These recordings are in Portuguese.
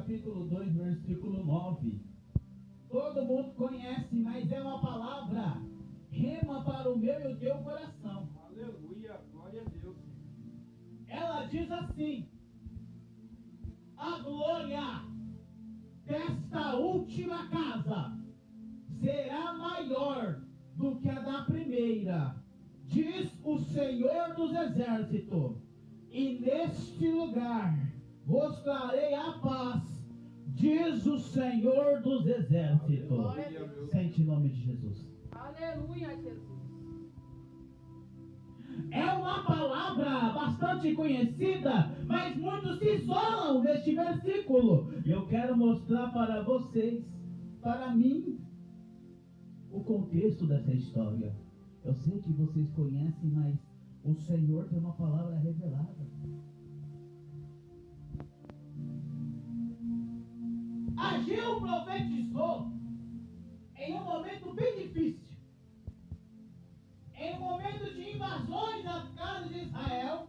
capítulo 2, versículo 9. Todo mundo conhece, mas é uma palavra rema para o meu e o teu coração. Aleluia, glória a Deus. Ela diz assim: a glória desta última casa será maior do que a da primeira, diz o Senhor dos Exércitos, e neste lugar vos trarei a paz, diz o Senhor dos Exércitos. Aleluia. Sente em nome de Jesus. Aleluia, Jesus. É uma palavra bastante conhecida, mas muitos se isolam neste versículo. Eu quero mostrar para vocês, para mim, o contexto dessa história. Eu sei que vocês conhecem, mas o Senhor tem uma palavra revelada. Ageu profetizou em um momento bem difícil. Em um momento de invasões às casas de Israel.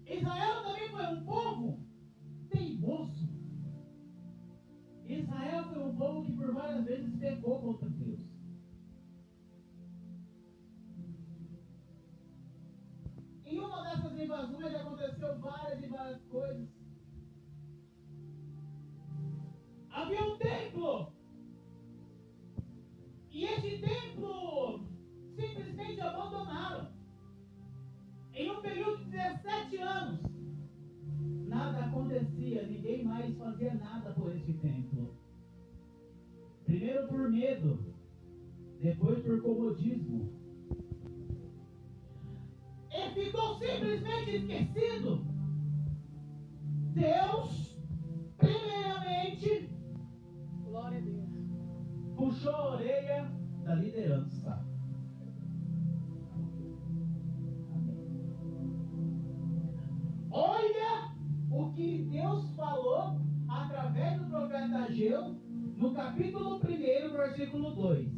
Israel também foi um povo teimoso. Israel foi um povo que por várias vezes pecou contra Deus. Em uma dessas invasões aconteceu várias e várias coisas. Havia um templo. E este templo simplesmente abandonaram. Em um período de 17 anos, nada acontecia, ninguém mais fazia nada por este templo. Primeiro por medo, depois por comodismo. E ficou simplesmente esquecido. Deus, primeiramente, Glória a Deus. puxou a orelha da liderança. Olha o que Deus falou através do profeta Ageu no capítulo 1, versículo 2.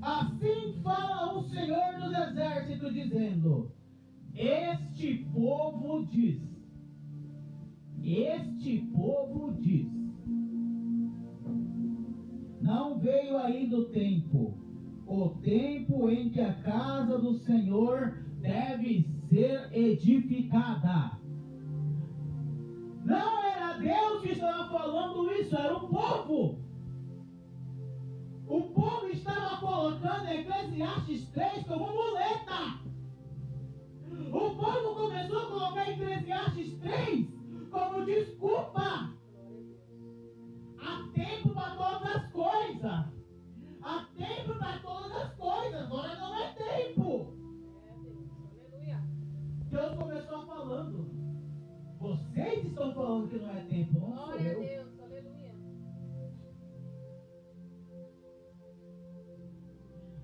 Assim fala o Senhor dos Exércitos, dizendo: este povo diz, não veio ainda o tempo em que a casa do Senhor deve ser edificada. Não era Deus que estava falando isso, era o povo. O povo estava colocando Eclesiastes 3 como muleta. O povo começou a colocar Eclesiastes 3 como desculpa. Há tempo para todas as coisas. Há tempo para todas as coisas. Agora não é tempo. É Deus. Aleluia. Deus começou falando. Vocês estão falando que não é tempo, não sou Glória a eu. Deus. Aleluia.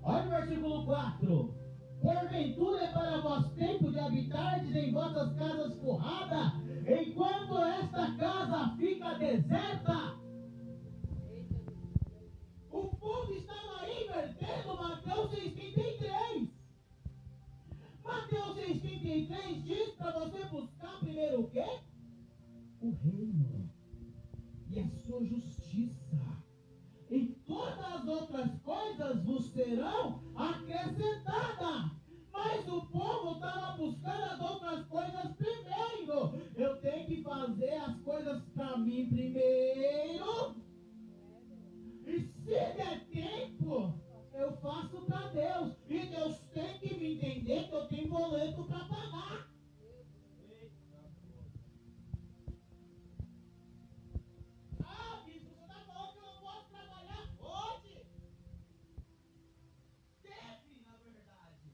Olha o versículo 4. Porventura é para vós tempo de habitardes em vossas casas forradas, enquanto esta casa fica deserta. Eita Deus. O povo estava invertendo Mateus 6,33. Mateus 6,33 diz para você buscar primeiro o quê? O reino e a sua justiça. E todas as outras coisas vos serão acrescentadas. Mas o povo estava buscando as outras coisas primeiro. Eu tenho que fazer as coisas para mim primeiro. E se der tempo, eu faço para Deus. E Deus tem que me entender que eu tenho boleto para pagar. Ah, bispo, você está falando que eu não posso trabalhar? Pode. Deve, na verdade.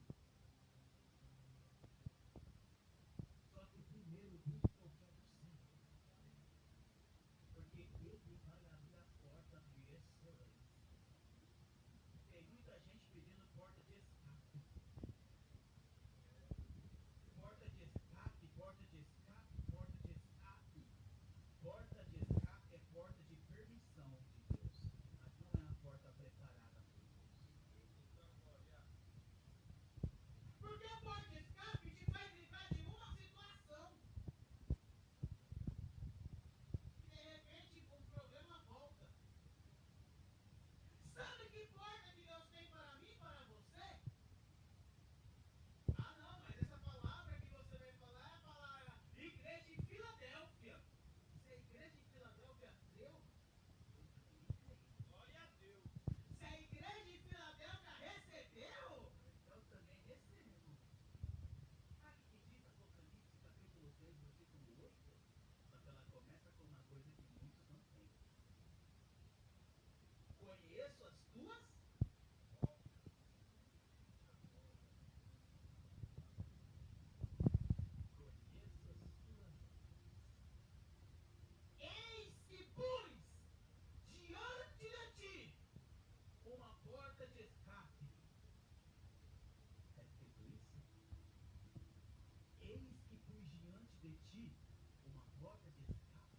uma porta de escape.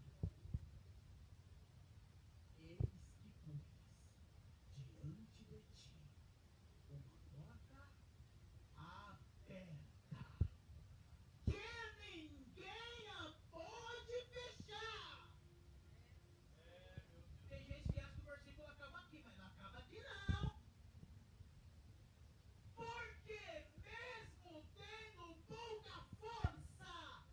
Eis que pus diante de ti uma porta aberta, que ninguém a pode fechar. Tem gente que acha que o versículo acaba aqui, mas não acaba aqui não. Porque mesmo tendo pouca força,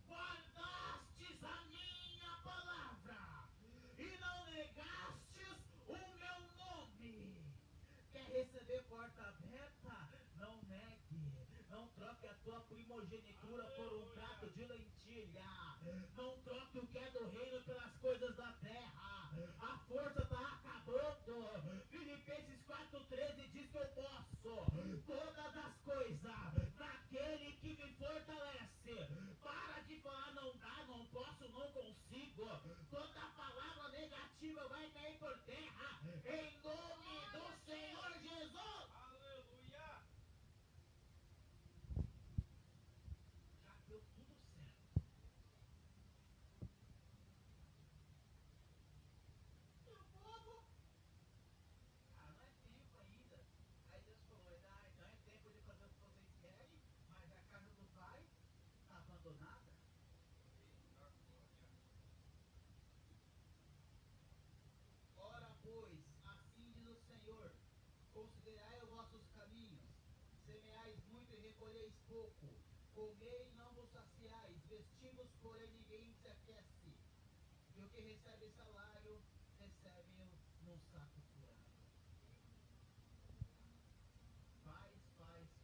guardastes a minha palavra e não negastes o meu nome. Quer receber porta aberta? Não negue. Não troque a tua primogenitura por um prato de lentilha. Não troque o que é do reino pelas coisas da terra. A força está acabando. Filipenses 4,13 diz que eu posso todas as coisas naquele que me fortalece. Para de falar não dá, não posso, não consigo. Toda palavra negativa vai cair por terra em nome do Senhor Jesus. Aleluia! Já deu tudo certo. E o povo? Não é tempo ainda. Aí Deus falou, não é tempo de fazer o que vocês querem, mas a casa do pai está abandonada. Ora, pois, assim diz o Senhor, considerai os vossos caminhos, semeais muito e recolheis pouco, comei e não vos saciais, vestivos, porém ninguém se aquece, e o que recebe salário, recebe-o num saco furado.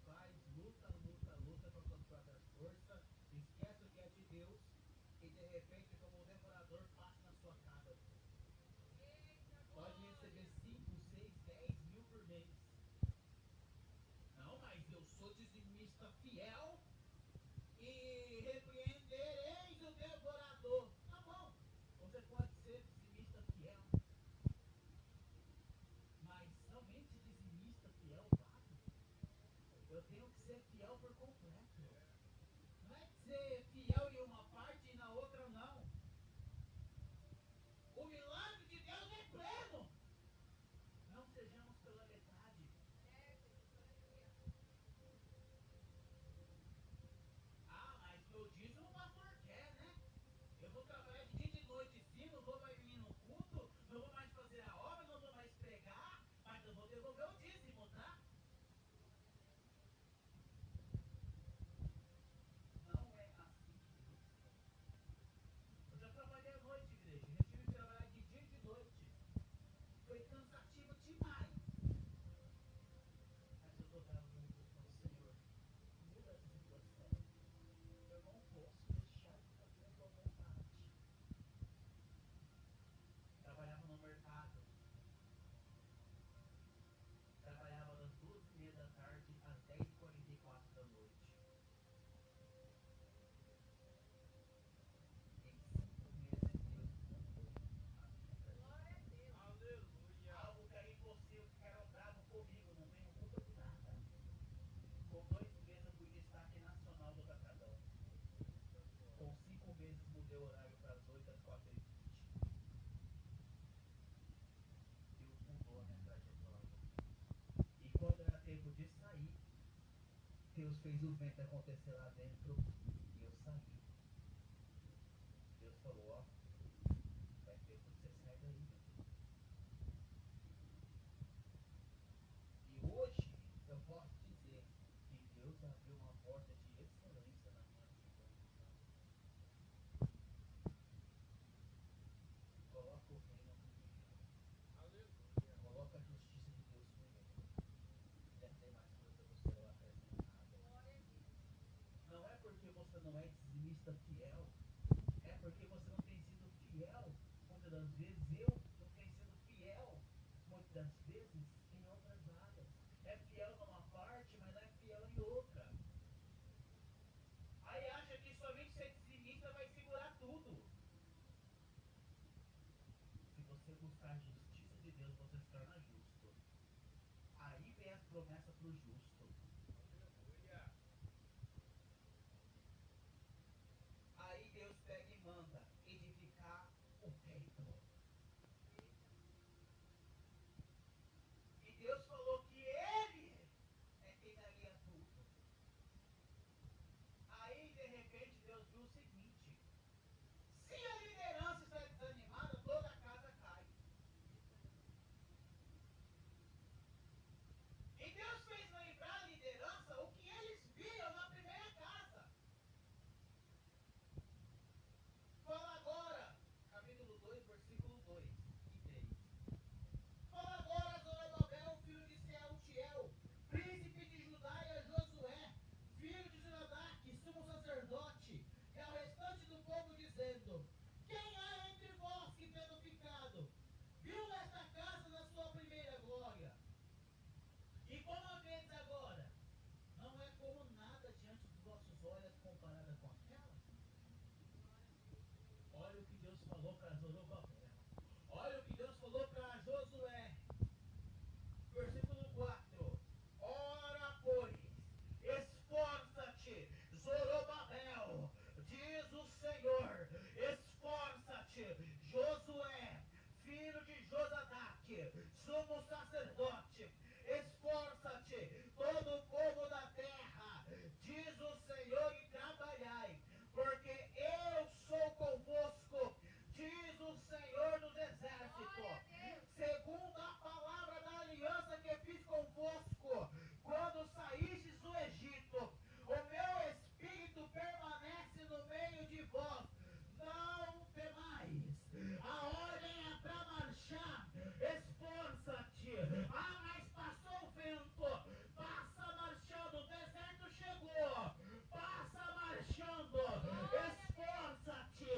Faz, luta com as suas próprias forças, esquece o que é de Deus, e de repente, como um devorador, passa na sua casa. Pode receber 5, 6, 10 mil por mês. Não, mas eu sou dizimista fiel e repreendereis o devorador. Tá bom, você pode ser dizimista fiel, mas somente dizimista fiel vale. Eu tenho que ser fiel por completo. Não é ser fiel em uma parte e na outra não. O milagre de Deus é pleno. Não sejamos pela metade. Mas meu dízimo o pastor quer, né? Eu vou trabalhar de dia e de noite sim, não vou mais vir no culto, não vou mais fazer a obra, não vou mais pregar, mas eu vou devolver o dízimo, tá? Não é assim que Deus quer. Eu já trabalhei à noite, igreja. Já tive que trabalhar de dia e de noite. Foi cansativo demais. Mas eu estou dando com o Senhor. Muda essa situação. Eu não posso deixar de fazer a tua vontade. Trabalhava no mercado. Trabalhava das 2h30 da tarde às 10h44 da noite. Em 5 meses Deus mudou a minha Glória a Deus. Aleluia! algo que era impossível, ficaram bravos comigo, não tenho culpa de nada. Com 2 meses eu fui destaque nacional do Catadão. Com 5 meses mudei o horário para as 8 às 4h20. Deus mudou a minha trajetória. E quando era tempo de sair, Deus fez o vento acontecer lá dentro e eu saí. Deus falou, ó, vai ter que você sair daí, meu filho. E hoje eu posso dizer que Deus abriu uma porta de excelência na minha vida. Coloca o reino primeiro. Aleluia! Coloca a justiça de Deus primeiro. Deve ter mais coisa do céu acrescentada. Glória a Deus. Não é porque você não é dizimista fiel, é porque você não tem sido fiel. Muitas das vezes eu não tenho sido fiel, muitas das vezes em outras áreas. É fiel numa parte, mas não é fiel em outra. Aí acha que somente ser dizimista vai segurar tudo. Se você buscar a justiça de Deus, você se torna justo. Aí vem as promessas para o justo. Aleluia! Aí Deus pega e falou para Zorobabel. Olha o que Deus falou para Josué. Versículo 4. Ora, pois, esforça-te, Zorobabel, diz o Senhor, esforça-te, Josué, filho de Josadaque, sumo sacerdote, esforça-te, todo o povo da terra, diz o Senhor, e trabalhai, porque eu sou convosco, diz o Senhor dos exércitos, segundo a palavra da aliança que fiz convosco, quando saístes do Egito, o meu espírito permanece no meio de vós, não temais, a ordem é para marchar, esforça-te, mas passou o vento, passa marchando, o deserto chegou, passa marchando, esforça-te,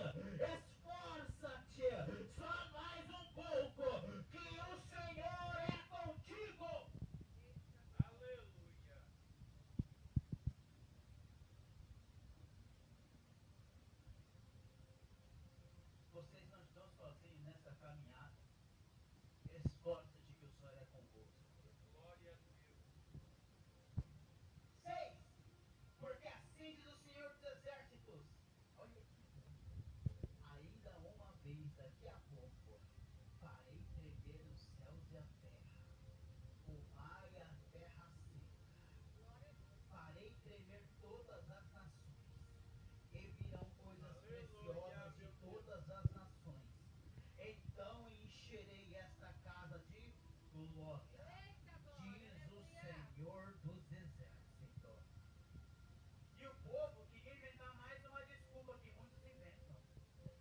esforça-te, só mais um pouco, que o Senhor é contigo. Aleluia. Vocês não estão sozinhos nessa caminhada, esforça-te que o Senhor é convosco. Glória a Deus. 6. Porque assim diz o Senhor dos Exércitos. Olha aqui. Ainda uma vez, daqui a pouco, farei tremer os céus e a terra, o mar e a terra seca. Farei tremer todas as nações, e virão coisas preciosas de todas as nações. Então encherei esta casa de glória, diz o Senhor dos Exércitos. E o povo queria inventar mais uma desculpa que muitos inventam.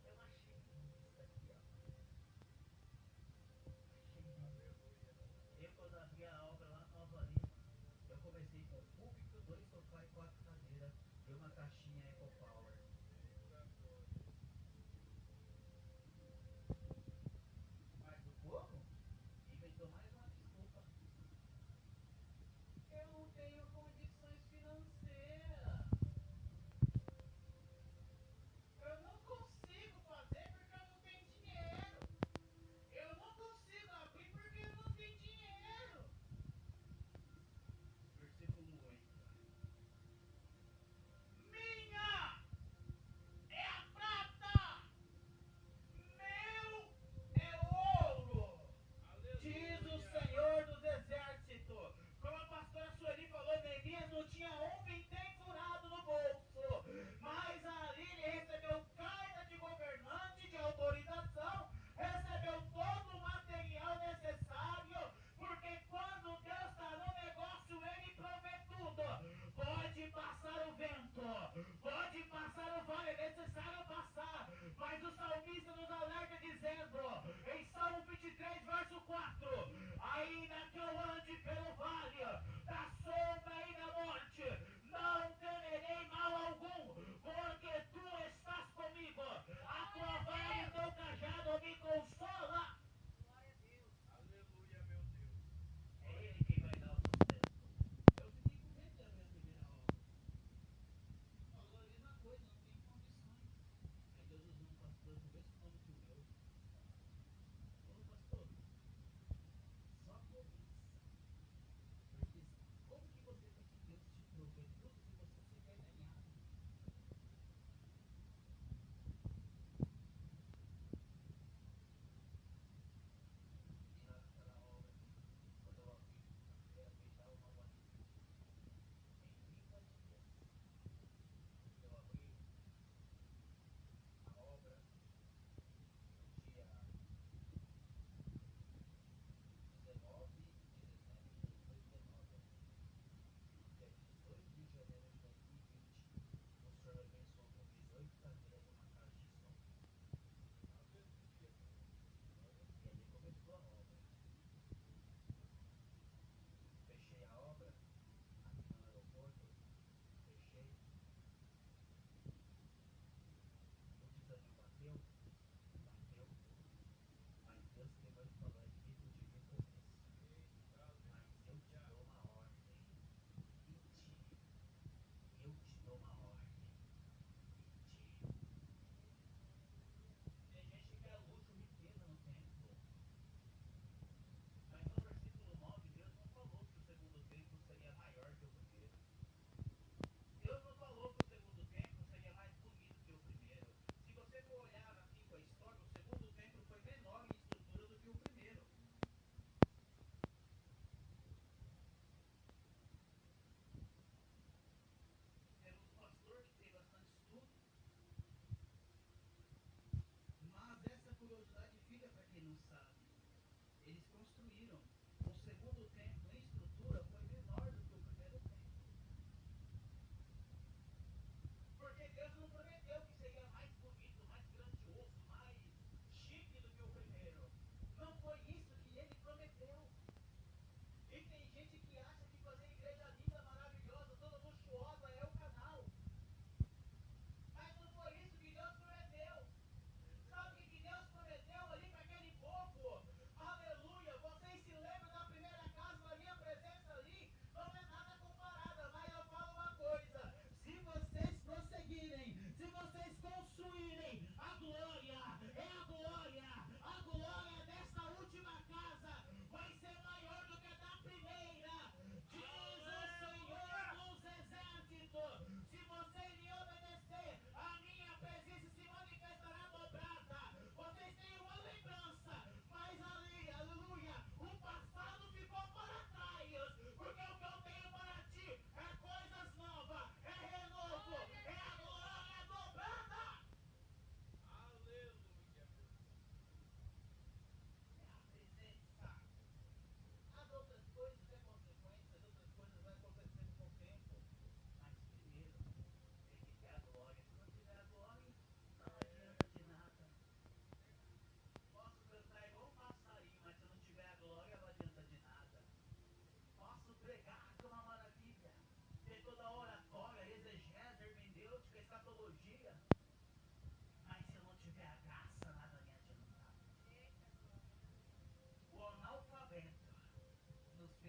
Eu achei isso aqui, ó. Achei lindo. Eu, quando abri a obra lá no Nova Lima, eu comecei com púlpito, 2 sofá e 4 cadeiras e uma caixinha Eco Power. Mas o povo inventou mais uma desculpa. Eu não tenho condições financeiras. Eu não consigo fazer porque eu não tenho dinheiro. Eu não consigo abrir porque eu não tenho dinheiro. Versículo 8. Minha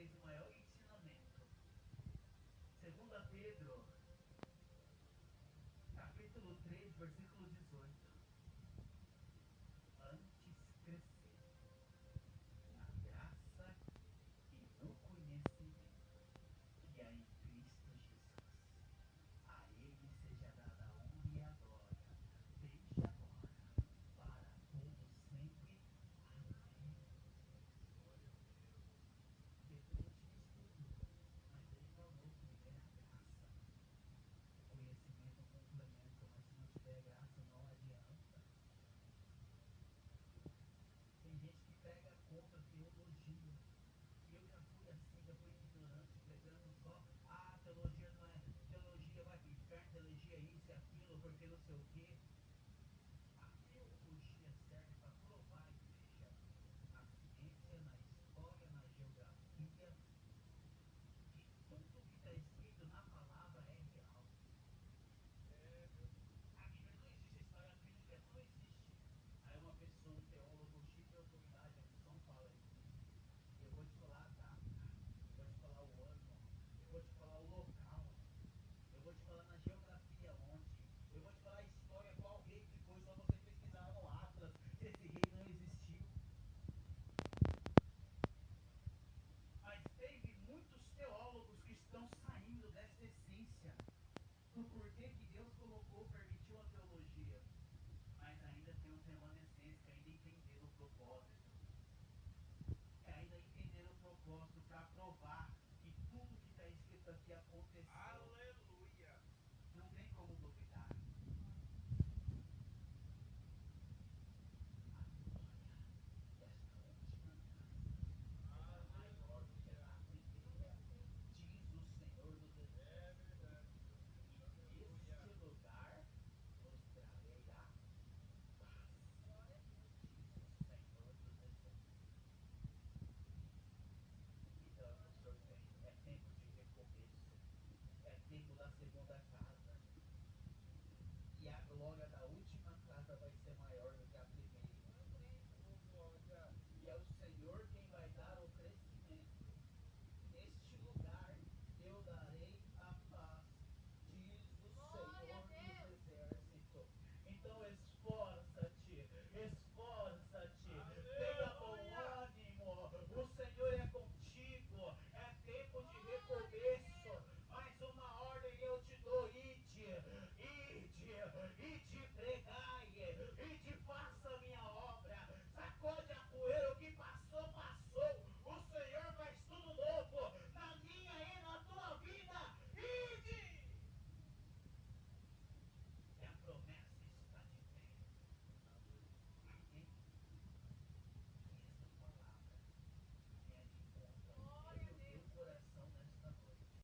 talvez o maior ensinamento. 2 Pedro, capítulo 3, versículo 18. Antes crescer na graça e no conhecimento que há em Cristo Jesus. A Ele seja dada a honra e a glória, desde agora, para todos sempre. Amém. Pedro não tinha estudo, mas ele falou que viver a graça. O conhecimento complementa, mas se não tiver graça não adianta. Tem gente que pega contra a teologia. E eu já fui assim, já fui ignorante, pegando só, teologia não é, teologia vai pro inferno, teologia é isso e aquilo, porque não sei o quê.